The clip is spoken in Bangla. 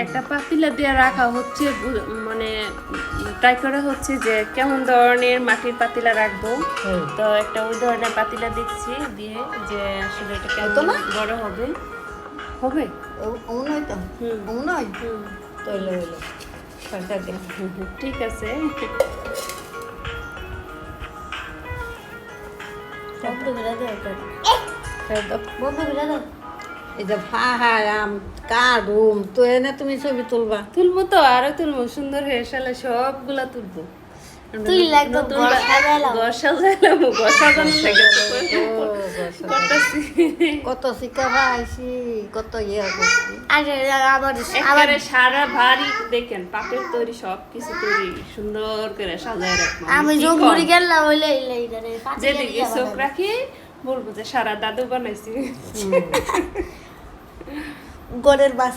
একটা পাতিলা দিয়ে রাখা হচ্ছে, মানে ট্রাই করা হচ্ছে যে কেমন ধরনের মাটির পাতিলা রাখবো। তো একটা ওই ধরনের পাতিলা দিচ্ছি, দিয়ে যে আসলে এটা কেমন বড় হবে হবে ঠিক আছে। এই যে ফাহারাম কারুম তো এনে তুমি ছবি তুলবা। তুলবো তো, আরো তুলবো, সুন্দর হয়ে সালে সবগুলা তুলবো। তুই লাগতো ঘর সাজাইলাম। ঘর সাজাইলাম, ঘর সাজানো থেকে কত শিক্ষা আইসি, কত ইয়ে করছি। আরে আবার একেবারে সারা ভারী দেখেন পাটের তৈরি, সবকিছু তৈরি সুন্দর করে সাজায় রাখবো। আমি জঙ্গলি গেলাম হইলে এইটারে যেদিকে চোখ রাখি বলবো যে সারা দাদু বানাইছি। গড়ের বাস